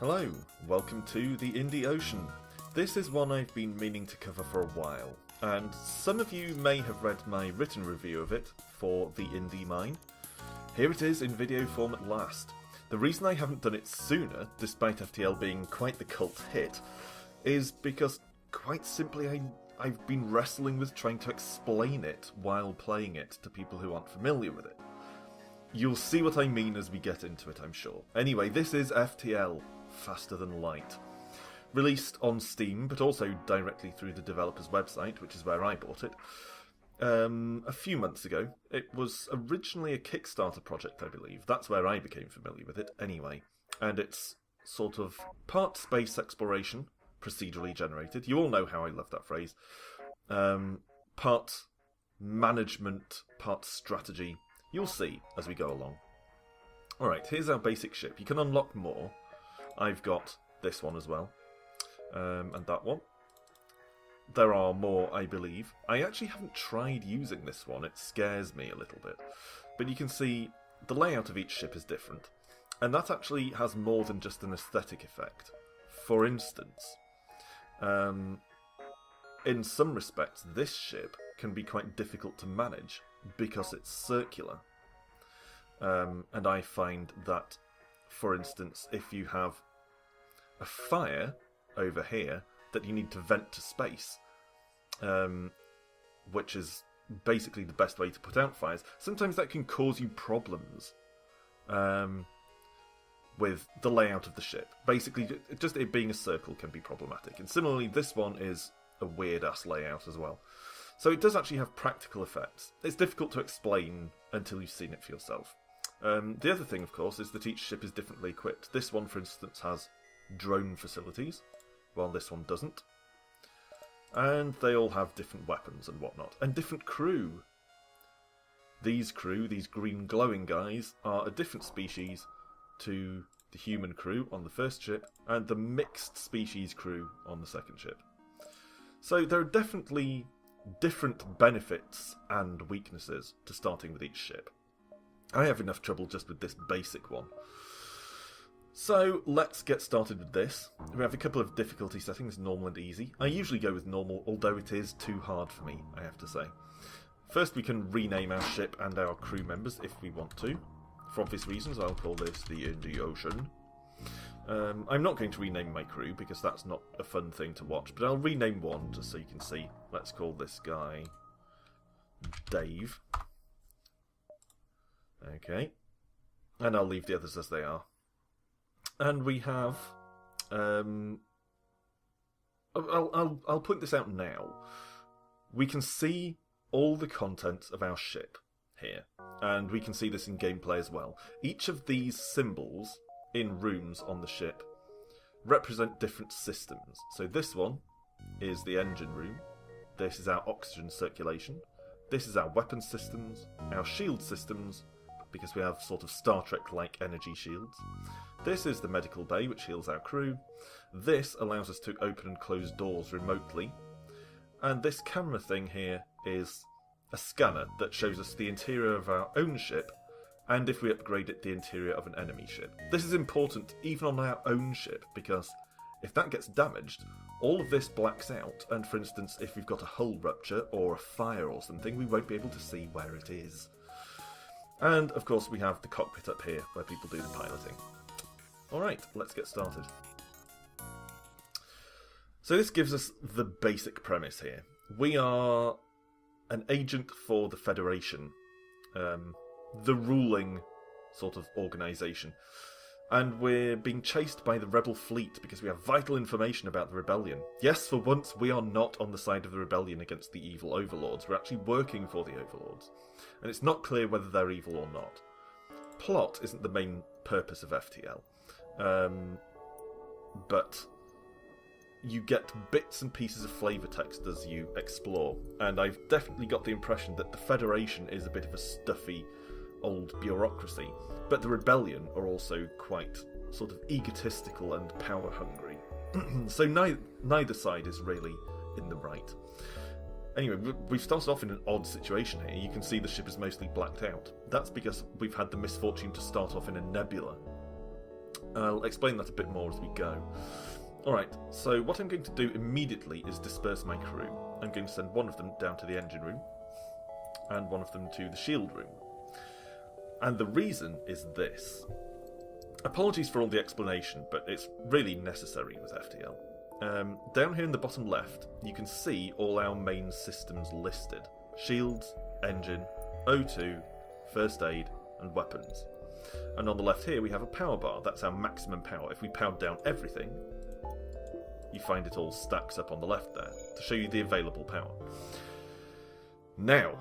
Hello, welcome to the Indie Ocean. This is one I've been meaning to cover for a while, and some of you may have read my written review of it for the Indie Mine. Here it is in video form at last. The reason I haven't done it sooner, despite FTL being quite the cult hit, is because, quite simply, I've been wrestling with trying to explain it while playing it to people who aren't familiar with it. You'll see what I mean as we get into it, I'm sure. Anyway, this is FTL, Faster Than Light. Released on Steam, but also directly through the developer's website, which is where I bought it, a few months ago. It was originally a Kickstarter project, I believe. That's where I became familiar with it, anyway. And it's sort of part space exploration, procedurally generated. You all know how I love that phrase. Part management, part strategy. You'll see as we go along. Alright, here's our basic ship. You can unlock more. I've got this one as well. And that one. There are more, I believe. I actually haven't tried using this one. It scares me a little bit. But you can see the layout of each ship is different. And that actually has more than just an aesthetic effect. For instance, in some respects, this ship can be quite difficult to manage because it's circular. And I find that, for instance, if you have a fire over here that you need to vent to space, which is basically the best way to put out fires, sometimes that can cause you problems with the layout of the ship. Basically, just it being a circle can be problematic. And similarly, this one is a weird-ass layout as well. So it does actually have practical effects. It's difficult to explain until you've seen it for yourself. The other thing, of course, is that each ship is differently equipped. This one, for instance, has drone facilities, while this one doesn't. And they all have different weapons and whatnot. And different crew. These crew, these green glowing guys, are a different species to the human crew on the first ship, and the mixed species crew on the second ship. So there are definitely different benefits and weaknesses to starting with each ship. I have enough trouble just with this basic one. So let's get started with this. We have a couple of difficulty settings, normal and easy. I usually go with normal, although it is too hard for me, I have to say. First we can rename our ship and our crew members if we want to. For obvious reasons, I'll call this the Indie Ocean. I'm not going to rename my crew because that's not a fun thing to watch, but I'll rename one just so you can see. Let's call this guy Dave. Okay. And I'll leave the others as they are. And we have... I'll point this out now. We can see all the contents of our ship here. And we can see this in gameplay as well. Each of these symbols in rooms on the ship represent different systems. So this one is the engine room. This is our oxygen circulation. This is our weapon systems, our shield systems, because we have sort of Star Trek-like energy shields. This is the medical bay, which heals our crew. This allows us to open and close doors remotely. And this camera thing here is a scanner that shows us the interior of our own ship, and if we upgrade it, the interior of an enemy ship. This is important even on our own ship, because if that gets damaged, all of this blacks out, and for instance, if we've got a hull rupture or a fire or something, we won't be able to see where it is. And of course we have the cockpit up here, where people do the piloting. Alright, let's get started. So this gives us the basic premise here. We are an agent for the Federation, the ruling sort of organisation. And we're being chased by the rebel fleet because we have vital information about the rebellion. Yes, for once, we are not on the side of the rebellion against the evil overlords. We're actually working for the overlords. And it's not clear whether they're evil or not. Plot isn't the main purpose of FTL. But you get bits and pieces of flavour text as you explore. And I've definitely got the impression that the Federation is a bit of a stuffy old bureaucracy, but the rebellion are also quite sort of egotistical and power hungry. So neither side is really in the right. Anyway, we've started off in an odd situation here. You can see the ship is mostly blacked out. That's because we've had the misfortune to start off in a nebula. I'll explain that a bit more as we go. Alright, so what I'm going to do immediately is disperse my crew. I'm going to send one of them down to the engine room, and one of them to the shield room. And the reason is this. Apologies for all the explanation, but it's really necessary with FTL. Down here in the bottom left, you can see all our main systems listed. Shields, engine, O2, first aid, and weapons. And on the left here we have a power bar. That's our maximum power. If we powered down everything, you find it all stacks up on the left there to show you the available power. Now,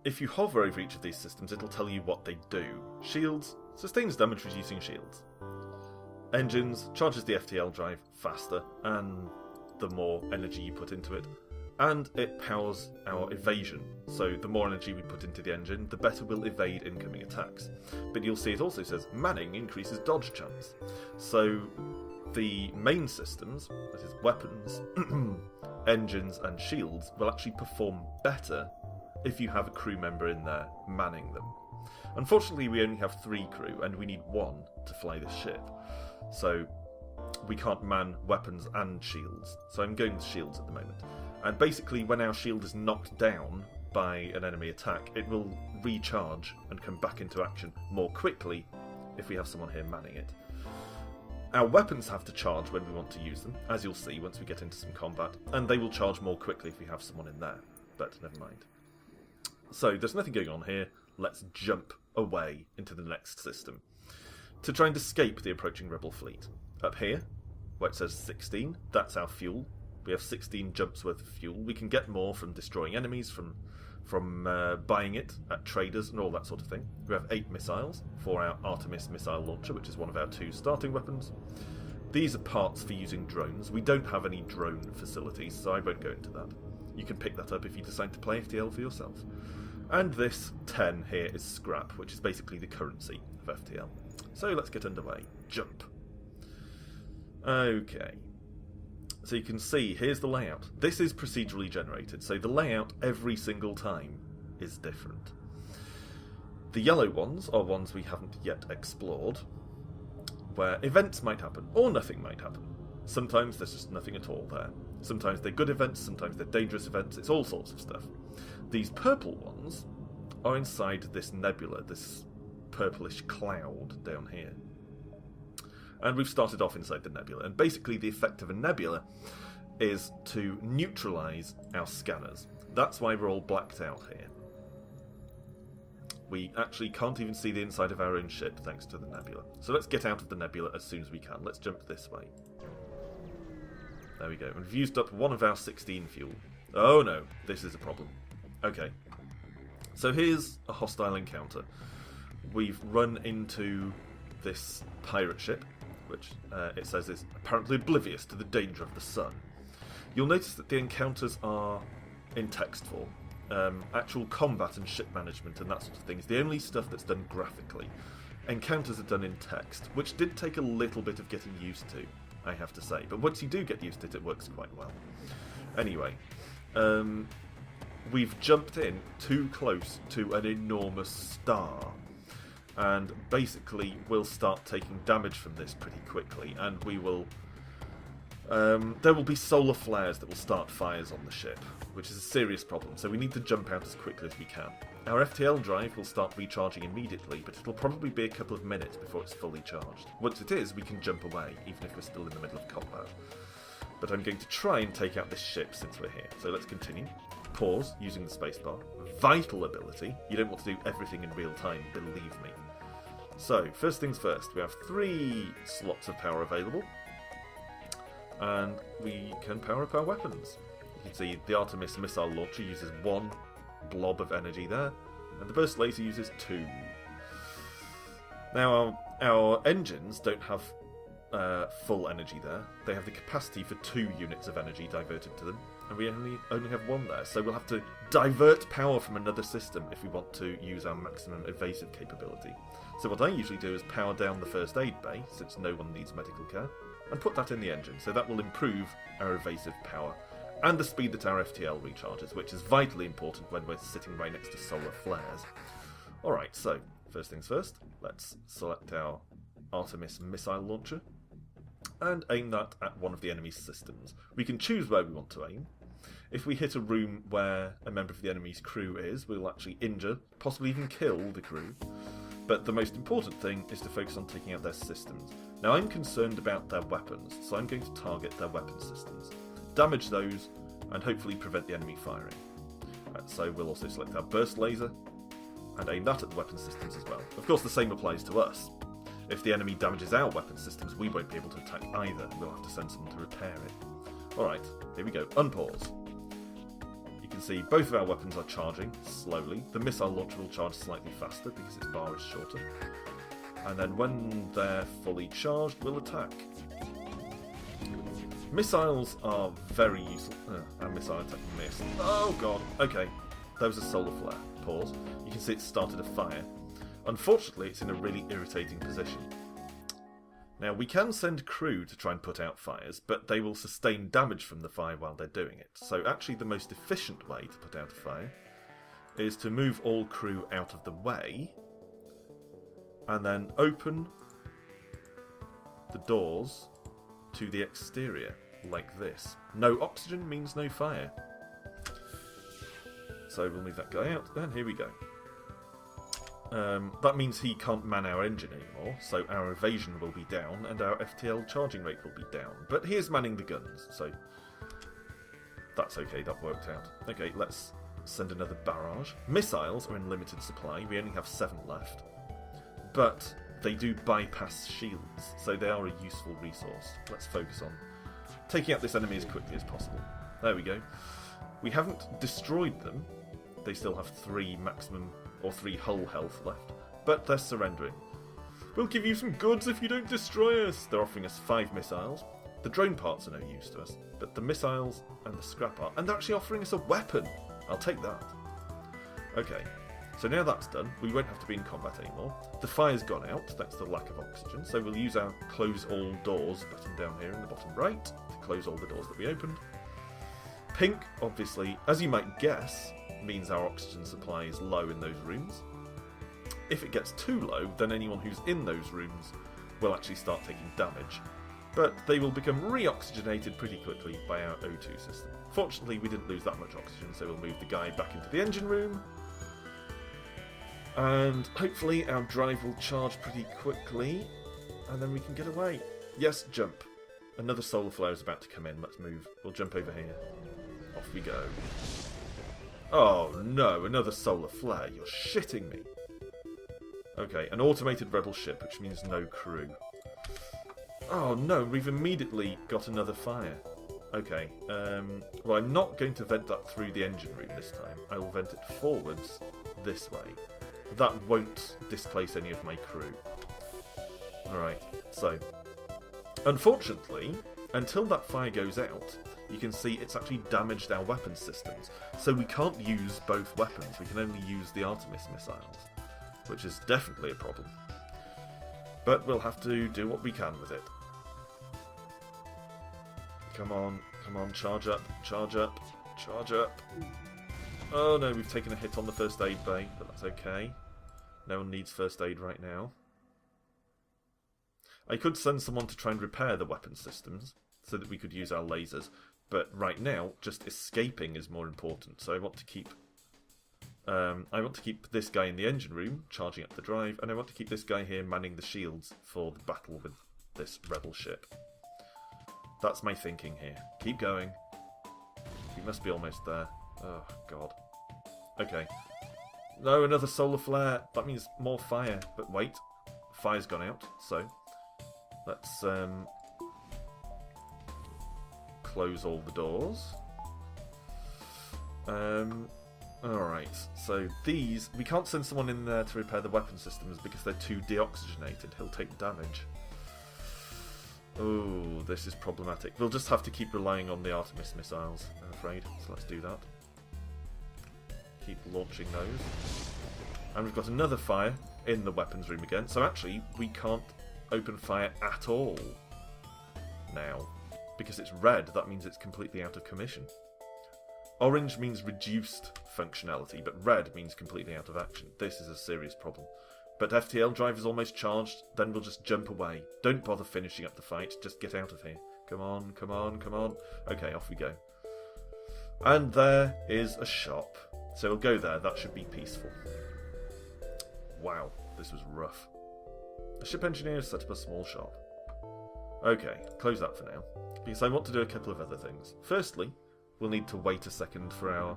if you hover over each of these systems, it'll tell you what they do. Shields, sustains damage reducing shields. Engines, charges the FTL drive faster, and the more energy you put into it. And it powers our evasion, so the more energy we put into the engine, the better we'll evade incoming attacks. But you'll see it also says manning increases dodge chance. So the main systems, that is weapons, engines and shields, will actually perform better if you have a crew member in there manning them. Unfortunately we only have 3 crew and we need 1 to fly the ship. So we can't man weapons and shields, so I'm going with shields at the moment. And basically when our shield is knocked down by an enemy attack, it will recharge and come back into action more quickly if we have someone here manning it. Our weapons have to charge when we want to use them, as you'll see once we get into some combat, and they will charge more quickly if we have someone in there, but never mind. So there's nothing going on here, let's jump away into the next system to try and escape the approaching rebel fleet. Up here, where it says 16, that's our fuel. We have 16 jumps worth of fuel. We can get more from destroying enemies, from buying it at traders and all that sort of thing. We have 8 missiles for our Artemis missile launcher, which is one of our 2 starting weapons. These are parts for using drones. We don't have any drone facilities, so I won't go into that. You can pick that up if you decide to play FTL for yourself. And this 10 here is scrap, which is basically the currency of FTL. So let's get underway. Jump. Okay. So you can see, here's the layout. This is procedurally generated, so the layout every single time is different. The yellow ones are ones we haven't yet explored, where events might happen, or nothing might happen. Sometimes there's just nothing at all there. Sometimes they're good events, sometimes they're dangerous events, it's all sorts of stuff. These purple ones are inside this nebula, this purplish cloud down here. And we've started off inside the nebula, and basically the effect of a nebula is to neutralise our scanners. That's why we're all blacked out here. We actually can't even see the inside of our own ship thanks to the nebula. So let's get out of the nebula as soon as we can. Let's jump this way. There we go. And we've used up one of our 16 fuel. Oh no, this is a problem. Okay. So here's a hostile encounter. We've run into this pirate ship, which it says is apparently oblivious to the danger of the sun. You'll notice that the encounters are in text form. Actual combat and ship management and that sort of thing is the only stuff that's done graphically. Encounters are done in text, which did take a little bit of getting used to, I have to say. But once you do get used to it, it works quite well. Anyway, we've jumped in too close to an enormous star. And basically we'll start taking damage from this pretty quickly, and we will there will be solar flares that will start fires on the ship, which is a serious problem, so we need to jump out as quickly as we can. Our FTL drive will start recharging immediately, but it'll probably be a couple of minutes before it's fully charged. Once it is, we can jump away, even if we're still in the middle of combat. But I'm going to try and take out this ship since we're here, so let's continue. Pause, using the spacebar. Vital ability. You don't want to do everything in real time, believe me. So, first things first, we have 3 slots of power available, and we can power up our weapons. You can see the Artemis missile launcher uses 1 blob of energy there, and the burst laser uses 2. Now, our engines don't have full energy there. They have the capacity for 2 units of energy diverted to them, and we only have 1 there, so we'll have to divert power from another system if we want to use our maximum evasive capability. So what I usually do is power down the first aid bay, since no one needs medical care, and put that in the engine, so that will improve our evasive power and the speed that our FTL recharges, which is vitally important when we're sitting right next to solar flares. Alright, so first things first, let's select our Artemis missile launcher and aim that at one of the enemy's systems. We can choose where we want to aim. If we hit a room where a member of the enemy's crew is, we'll actually injure, possibly even kill the crew. But the most important thing is to focus on taking out their systems. Now I'm concerned about their weapons, so I'm going to target their weapon systems, damage those, and hopefully prevent the enemy firing. So we'll also select our burst laser and aim that at the weapon systems as well. Of course the same applies to us. If the enemy damages our weapon systems, we won't be able to attack either. We'll have to send someone to repair it. Alright, here we go. Unpause. You can see both of our weapons are charging slowly. The missile launcher will charge slightly faster because its bar is shorter. And then when they're fully charged, we'll attack. Missiles are very useful. Our missile attack missed. Oh god. Okay, there was a solar flare. Pause. You can see it started a fire. Unfortunately, it's in a really irritating position. Now, we can send crew to try and put out fires, but they will sustain damage from the fire while they're doing it. So actually the most efficient way to put out a fire is to move all crew out of the way and then open the doors to the exterior, like this. No oxygen means no fire. So we'll move that guy out, and here we go. That means he can't man our engine anymore, so our evasion will be down and our FTL charging rate will be down. But he is manning the guns, so that's okay, that worked out. Okay, let's send another barrage. Missiles are in limited supply, we only have 7 left. But they do bypass shields, so they are a useful resource. Let's focus on taking out this enemy as quickly as possible. There we go. We haven't destroyed them. They still have 3 maximum or 3 hull health left, but they're surrendering. We'll give you some goods if you don't destroy us. They're offering us 5 missiles. The drone parts are no use to us, but the missiles and the scrap are. And they're actually offering us a weapon. I'll take that. Okay, so now that's done, we won't have to be in combat anymore. The fire's gone out, thanks to the lack of oxygen, so we'll use our close all doors button down here in the bottom right to close all the doors that we opened. Pink, obviously, as you might guess, means our oxygen supply is low in those rooms. If it gets too low, then anyone who's in those rooms will actually start taking damage. But they will become re-oxygenated pretty quickly by our O2 system. Fortunately, we didn't lose that much oxygen, so we'll move the guy back into the engine room. And hopefully our drive will charge pretty quickly, and then we can get away. Yes, jump. Another solar flare is about to come in. Let's move. We'll jump over here. Off we go. Oh no, another solar flare. You're shitting me. Okay, an automated rebel ship, which means no crew. Oh no, we've immediately got another fire. Okay, well I'm not going to vent that through the engine room this time. I will vent it forwards this way. That won't displace any of my crew. Alright, so unfortunately, until that fire goes out, you can see it's actually damaged our weapon systems. So we can't use both weapons, we can only use the Artemis missiles, which is definitely a problem. But we'll have to do what we can with it. Come on, charge up, charge up, charge up. Oh no, we've taken a hit on the first aid bay, but that's okay. No one needs first aid right now. I could send someone to try and repair the weapon systems, so that we could use our lasers, but right now, just escaping is more important, so I want to keep this guy in the engine room, charging up the drive, and I want to keep this guy here manning the shields for the battle with this rebel ship. That's my thinking here. Keep going. We must be almost there. Oh, God. Okay. No, another solar flare. That means more fire. But wait. Fire's gone out, so let's close all the doors. Alright, so these... We can't send someone in there to repair the weapon systems because they're too deoxygenated. He'll take damage. Oh, this is problematic. We'll just have to keep relying on the Artemis missiles, I'm afraid. So let's do that. Keep launching those. And we've got another fire in the weapons room again. So actually, we can't open fire at all now. Because it's red, that means it's completely out of commission. Orange means reduced functionality, but red means completely out of action. This is a serious problem. But FTL drive is almost charged, then we'll just jump away. Don't bother finishing up the fight, just get out of here. Come on, come on, come on. Okay, off we go. And there is a shop. So we'll go there, that should be peaceful. Wow, this was rough. The ship engineer has set up a small shop. Okay, close that for now, because I want to do a couple of other things. Firstly, we'll need to wait a second for our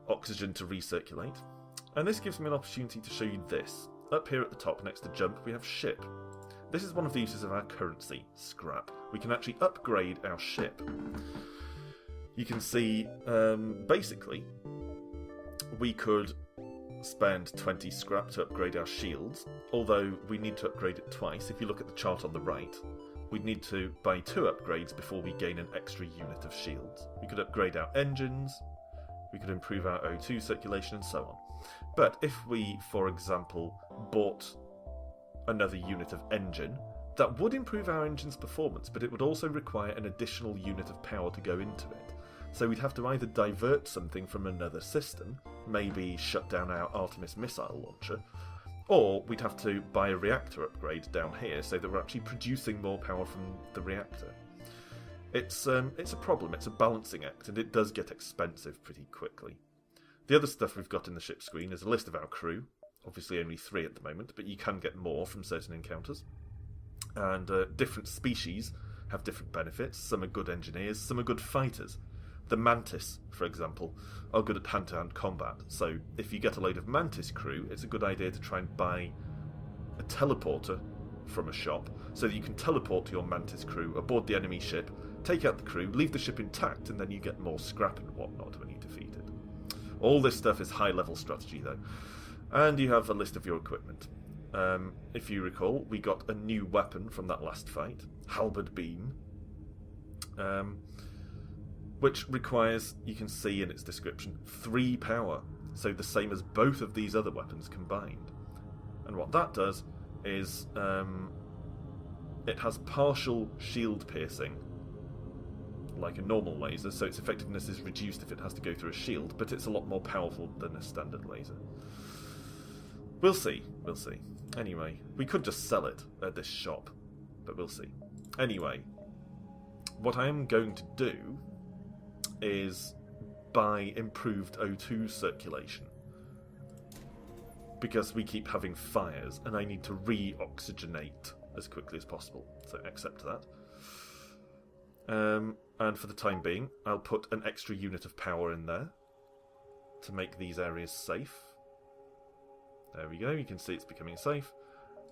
oxygen to recirculate. And this gives me an opportunity to show you this. Up here at the top next to jump we have ship. This is one of the uses of our currency, scrap. We can actually upgrade our ship. You can see, basically, we could spend 20 scrap to upgrade our shields, although we need to upgrade it twice. If you look at the chart on the right, we'd need to buy 2 upgrades before we gain an extra unit of shields. We could upgrade our engines, we could improve our O2 circulation and so on. But if we, for example, bought another unit of engine, that would improve our engine's performance, but it would also require an additional unit of power to go into it. So we'd have to either divert something from another system, maybe shut down our Artemis missile launcher, or we'd have to buy a reactor upgrade down here so that we're actually producing more power from the reactor. It's a problem, it's a balancing act, and it does get expensive pretty quickly. The other stuff we've got in the ship screen is a list of our crew, obviously only 3 at the moment, but you can get more from certain encounters. And different species have different benefits. Some are good engineers, some are good fighters. The Mantis, for example, are good at hand-to-hand combat, so if you get a load of Mantis crew, it's a good idea to try and buy a teleporter from a shop, so that you can teleport your Mantis crew aboard the enemy ship, take out the crew, leave the ship intact, and then you get more scrap and whatnot when you defeat it. All this stuff is high-level strategy, though. And you have a list of your equipment. If you recall, we got a new weapon from that last fight, Halberd Beam, which requires, you can see in its description, 3 power, so the same as both of these other weapons combined. And what that does is it has partial shield piercing, like a normal laser, so its effectiveness is reduced if it has to go through a shield, but it's a lot more powerful than a standard laser. We'll see, we'll see. Anyway, we could just sell it at this shop, but we'll see. Anyway, what I am going to do is buy improved O2 circulation, because we keep having fires and I need to re-oxygenate as quickly as possible, so accept that. And for the time being, I'll put an extra unit of power in there to make these areas safe. There we go, you can see it's becoming safe.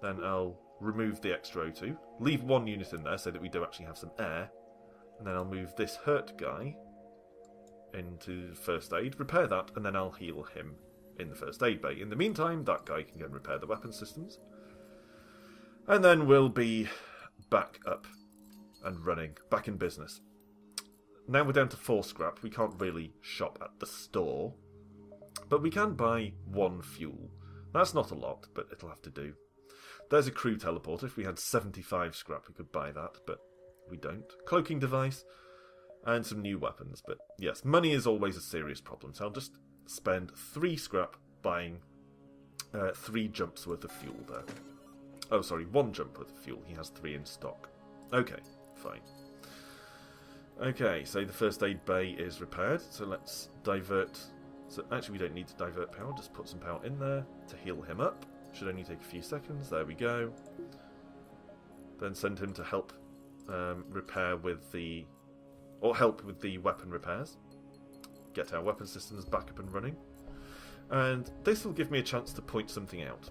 Then I'll remove the extra O2, leave 1 unit in there so that we do actually have some air, and then I'll move this hurt guy into first aid, repair that, and then I'll heal him in the first aid bay. In the meantime, that guy can go and repair the weapon systems. And then we'll be back up and running, back in business. Now we're down to 4 scrap. We can't really shop at the store, but we can buy 1 fuel. That's not a lot, but it'll have to do. There's a crew teleporter. If we had 75 scrap, we could buy that, but we don't. Cloaking device, and some new weapons. But yes, money is always a serious problem, so I'll just spend 3 scrap buying 3 jumps worth of fuel there. Oh, sorry, 1 jump worth of fuel. He has 3 in stock. Okay, fine. Okay, so the first aid bay is repaired, so let's divert. So actually we don't need to divert power, just put some power in there to heal him up. Should only take a few seconds, there we go. Then send him to help repair with the... or help with the weapon repairs. Get our weapon systems back up and running. And this will give me a chance to point something out.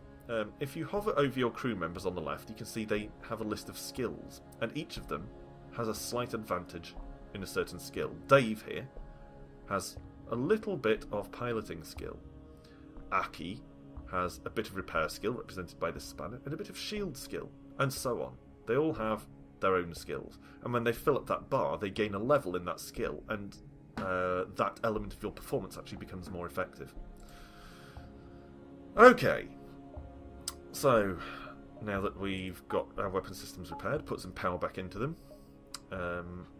If you hover over your crew members on the left, you can see they have a list of skills, and each of them has a slight advantage in a certain skill. Dave here has a little bit of piloting skill. Aki has a bit of repair skill, represented by this spanner, and a bit of shield skill, and so on. They all have their own skills, and when they fill up that bar, they gain a level in that skill, and that element of your performance actually becomes more effective. Okay, so now that we've got our weapon systems repaired, put some power back into them,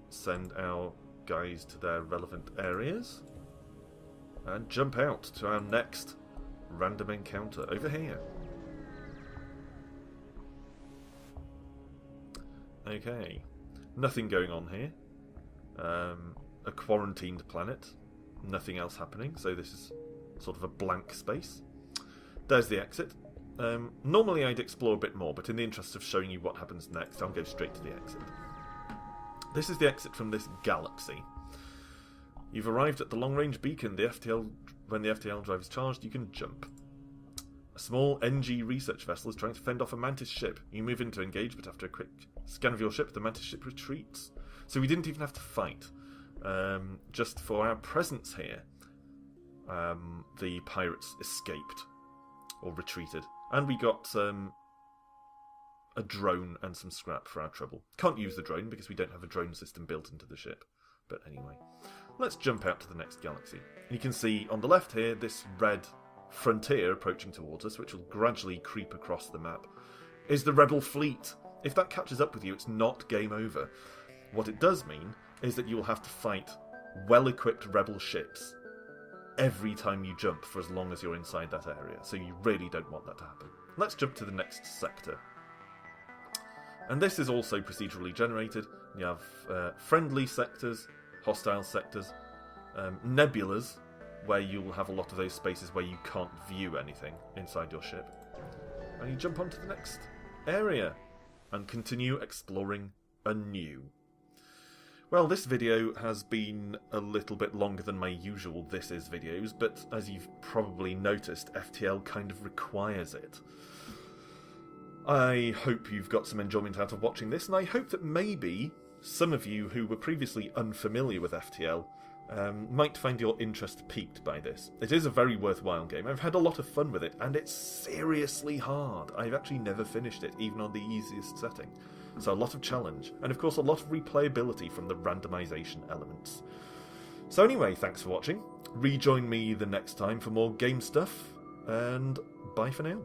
send our guys to their relevant areas, and jump out to our next random encounter over here. Okay. Nothing going on here. A quarantined planet. Nothing else happening, so this is sort of a blank space. There's the exit. Normally I'd explore a bit more, but in the interest of showing you what happens next, I'll go straight to the exit. This is the exit from this galaxy. You've arrived at the long-range beacon. When the FTL drive is charged, you can jump. A small NG research vessel is trying to fend off a Mantis ship. You move in to engage, but after a quick scan of your ship, the Mantis ship retreats. So we didn't even have to fight. Just for our presence here, the pirates escaped, or retreated. And we got a drone and some scrap for our trouble. Can't use the drone because we don't have a drone system built into the ship. But anyway, let's jump out to the next galaxy. You can see on the left here this red frontier approaching towards us, which will gradually creep across the map, is the rebel fleet. If that catches up with you, it's not game over. What it does mean is that you will have to fight well-equipped rebel ships every time you jump for as long as you're inside that area, so you really don't want that to happen. Let's jump to the next sector. And this is also procedurally generated. You have friendly sectors, hostile sectors, nebulas, where you'll have a lot of those spaces where you can't view anything inside your ship. And you jump onto the next area and continue exploring anew. Well, this video has been a little bit longer than my usual This Is videos, but as you've probably noticed, FTL kind of requires it. I hope you've got some enjoyment out of watching this, and I hope that maybe some of you who were previously unfamiliar with FTL might find your interest piqued by this. It is a very worthwhile game. I've had a lot of fun with it, and it's seriously hard. I've actually never finished it, even on the easiest setting. So a lot of challenge, and of course a lot of replayability from the randomization elements. So anyway, thanks for watching. Rejoin me the next time for more game stuff, and bye for now.